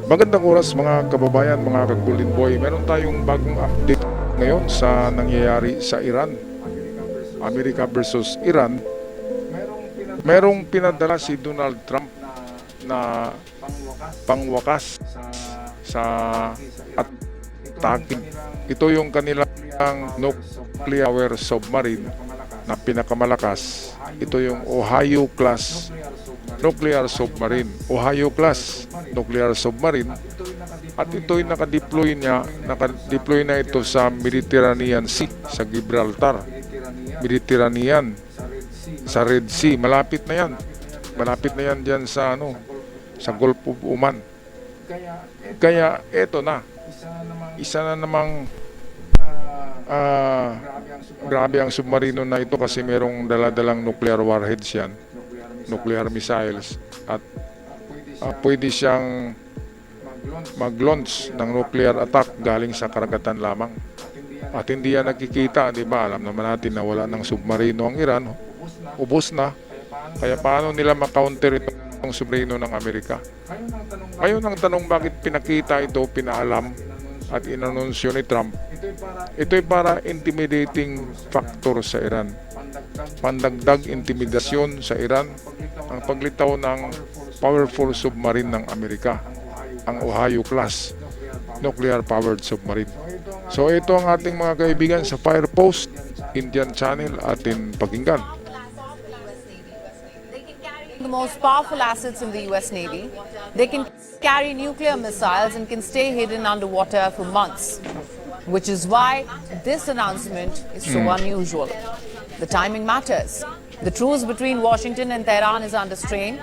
Magandang oras mga kababayan, mga ka-Golden Boy. Meron tayong bagong update ngayon sa nangyayari sa Iran. Amerika versus Iran. Merong pinadala si Donald Trump na pangwakas sa atake. Ito yung kanilang nuclear submarine na pinakamalakas. Ito yung Ohio class nuclear submarine. Ohio class nuclear submarine. At ito'y nakadeploy na ito sa Mediterranean Sea, sa Gibraltar. Mediterranean, sa Red Sea. Malapit na yan. Malapit na yan dyan sa Gulf of Oman. Kaya eto na. Isa na namang grabe ang submarino na ito kasi merong daladalang nuclear warheads yan, nuclear missiles, at pwede siyang mag-launch ng nuclear attack galing sa karagatan lamang. At hindi yan nakikita, di ba? Alam naman natin na wala ng submarino ang Iran, ubos na. Kaya paano nila ma-counter itong submarino ng Amerika? Ngayon ang tanong, bakit pinakita ito, pinaalam at inanunsyo ni Trump? Ito'y para intimidating factor sa Iran. Pandagdag intimidasyon sa Iran ang paglitaw ng powerful submarine ng Amerika, ang Ohio class nuclear powered submarine. So ito ang ating mga kaibigan sa Fire Post Indian Channel, atin pakinggan. The most powerful assets in the US Navy. They can carry nuclear missiles and can stay hidden underwater for months, which is why this announcement is so unusual. The timing matters. The truce between Washington and Tehran is under strain.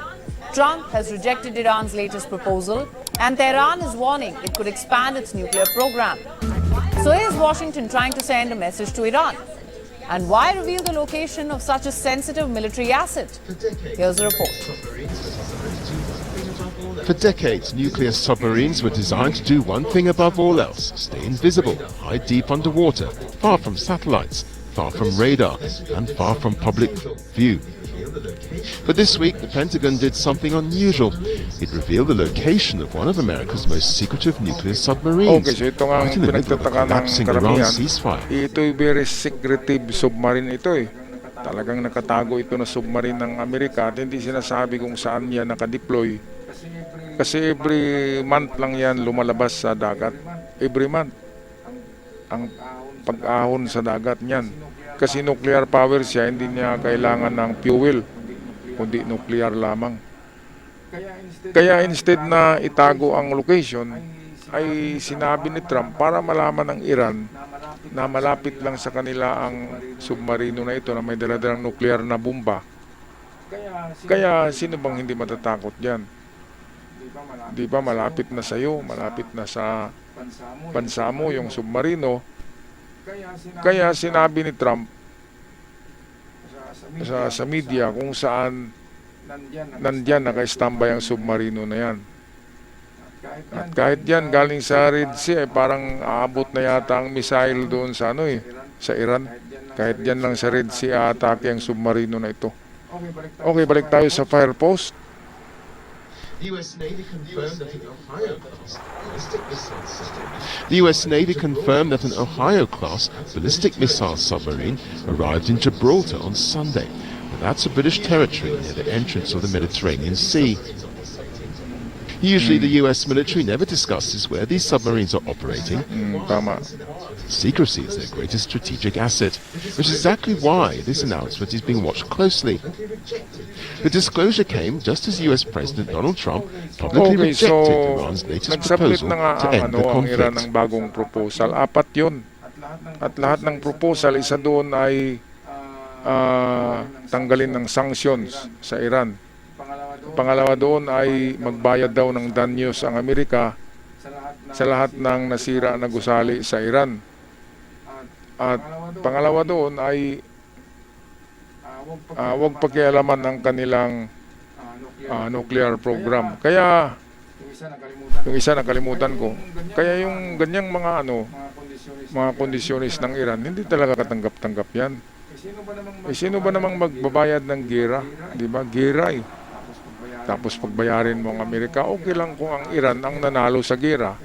Trump has rejected Iran's latest proposal, and Tehran is warning it could expand its nuclear program. So is Washington trying to send a message to Iran? And why reveal the location of such a sensitive military asset? Here's the report. For decades, nuclear submarines were designed to do one thing above all else: stay invisible, hide deep underwater, far from satellites, far from radar, and far from public view. But this week, the Pentagon did something unusual. It revealed the location of one of America's most secretive nuclear submarines, Okay, so ito nga right ang in the middle of a pinagtataka ng collapsing Iran karamihan. ceasefire. Ito'y very secretive submarine ito eh. Talagang nakatago ito na submarine ng Amerika at hindi sinasabi kung saan yan nakadeploy. Kasi every month lang yan lumalabas sa dagat. Every month. Ang pag-ahon sa dagat niyan. Kasi nuclear power siya, hindi niya kailangan ng fuel, kundi nuclear lamang. Kaya instead na itago ang location, ay sinabi ni Trump para malaman ng Iran na malapit lang sa kanila ang submarino na ito na may daladalang nuclear na bomba. Kaya sino bang hindi matatakot diyan? Di ba malapit na sa iyo, malapit na sa bansa mo yung submarino. Kaya sinabi ni Trump sa media kung saan nandyan naka-standby ang submarino na yan. At kahit yan galing sa Red Sea, parang aabot na yata ang missile doon sa sa Iran. Kahit yan lang sa Red Sea atake ang submarino na ito. Okay, balik tayo sa Fire Post. The US Navy confirmed that an Ohio-class ballistic missile submarine arrived in Gibraltar on Sunday. But that's a British territory near the entrance of the Mediterranean Sea. Usually the US military never discusses where these submarines are operating. Tama. Secrecy is their greatest strategic asset, which is exactly why this announcement is being watched closely. The disclosure came just as US President Donald Trump publicly Okay, so rejected Iran's latest nagsabit proposal na nga to end the ang Iran ng conflict. bagong proposal. 4 yun. At lahat ng proposal, isa doon ay tanggalin ng sanctions sa Iran. Pangalawa doon ay magbayad daw ng danyos ang Amerika sa lahat ng nasira na gusali sa Iran. At pangalawa doon ay huwag pakialaman ang kanilang nuclear program. Kaya yung isa nakalimutan ko. Kaya yung ganyang mga mga kondisyonis ng Iran, hindi talaga katanggap-tanggap yan. Sino ba namang magbabayad ng gera? Di ba? Gera eh. tapos pagbayarin mo ang Amerika, okay lang kung ang Iran ang nanalo sa gera.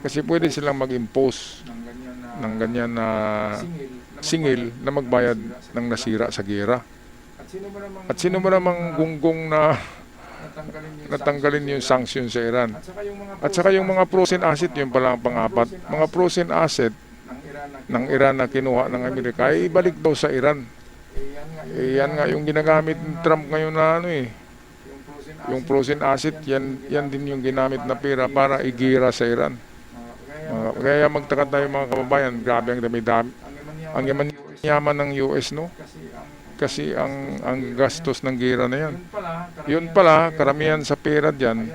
Kasi pwede silang mag-impose ng ganyan na singil na magbayad ng nasira sa gera. At sino mo namang gunggong na natanggalin yung sanction sa Iran. At saka yung mga frozen asset, yun pala ang pang-apat. Mga frozen asset ng Iran na kinuha ng Amerika ay ibalik daw sa Iran. Yan nga yung ginagamit ng Trump ngayon na yung frozen asset, yan din yung ginamit na pera para igira sa Iran. Kaya magtaka tayo mga kababayan, grabe ang dami-dami. Ang yaman ng US, no? Kasi ang gastos ng gera na yan. Yun pala, karamihan sa pera dyan,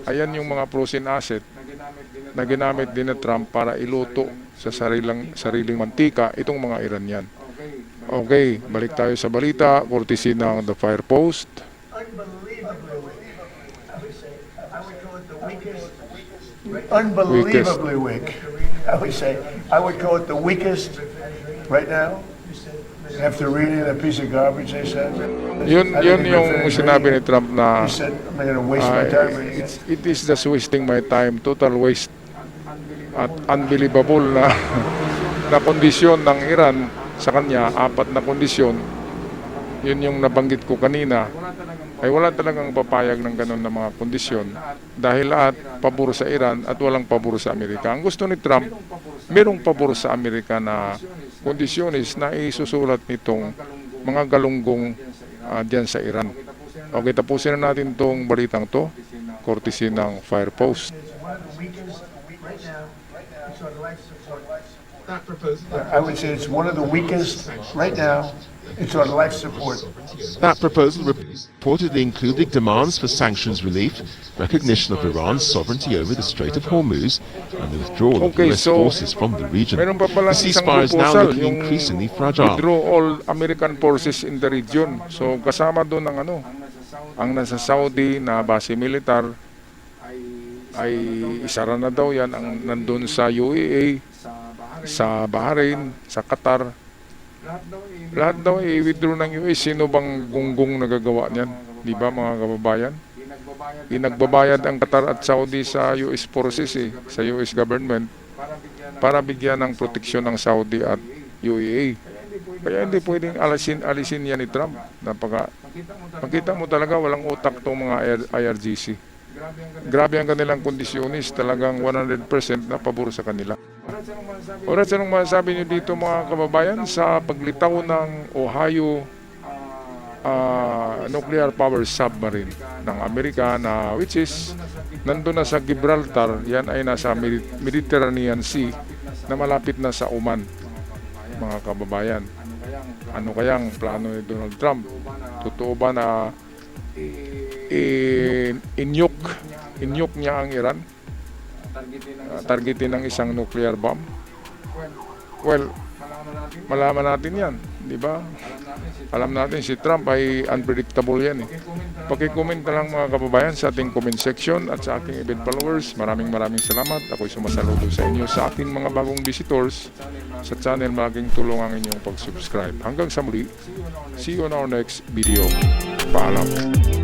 ayan yung mga frozen asset na ginamit din na Trump para iluto sa sariling mantika itong mga Iranian. Okay, balik tayo sa balita, courtesy ng The Fire Post. Unbelievably weak. I would say, I would call it the weakest right now. After reading that piece of garbage they said. Yun yung sinabi ni Trump na He said, I'm going to waste my time reading it. it is just wasting my time, total waste at unbelievable na na kondisyon ng Iran sa kanya, 4 na kondisyon. Yun yung nabanggit ko kanina, ay wala talagang papayag ng ganun na mga kondisyon dahil lahat pabor sa Iran at walang pabor sa Amerika. Ang gusto ni Trump, merong pabor sa Amerika na kondisyonis na isusulat nitong mga galunggong diyan sa Iran. Okay, tapusin na natin tong balitang to, courtesy ng Fire Post. I would say it's one of the weakest right now. It's on life support. That proposal reportedly included demands for sanctions relief, recognition of Iran's sovereignty over the Strait of Hormuz, and the withdrawal of Okay, US so, forces from the region. Meron pa pala The isang ceasefire is now proposal, looking yung increasingly fragile. withdraw all American forces in the region. So kasama doon ang nasa Saudi na base militar ay isara na daw yan, ang nandun sa UAE, sa Bahrain, sa Qatar. Lahat daw i-withdraw ng US. Sino bang gunggong nagagawa niyan? Di ba mga kababayan? Pinagbabayad ang Qatar at Saudi sa US forces sa US government para bigyan ng proteksyon ng Saudi at UAE. Kaya hindi pwedeng alisin yan ni Trump. Makita mo talaga walang utak tong mga IRGC. Grabe ang kanilang kondisyonis, talagang 100% na pabor sa kanila. Oras, anong masasabi niyo dito mga kababayan sa paglitaw ng Ohio nuclear power submarine ng Amerika na which is nandun na sa Gibraltar, yan ay nasa Mediterranean Sea na malapit na sa Oman, mga kababayan. Ano kayang plano ni Donald Trump? Totoo ba na inyok niya ang Iran? Targetin ng isang nuclear bomb? Well, malaman natin yan, di ba? Alam natin si Trump ay unpredictable yan eh. Paki-comment na lang mga kababayan sa ating comment section at sa ating event followers. Maraming salamat. Ako'y sumasaludo sa inyo sa ating mga bagong visitors sa channel. Malaking tulong ang inyong pag-subscribe. Hanggang sa muli, see you on our next video. Paalam.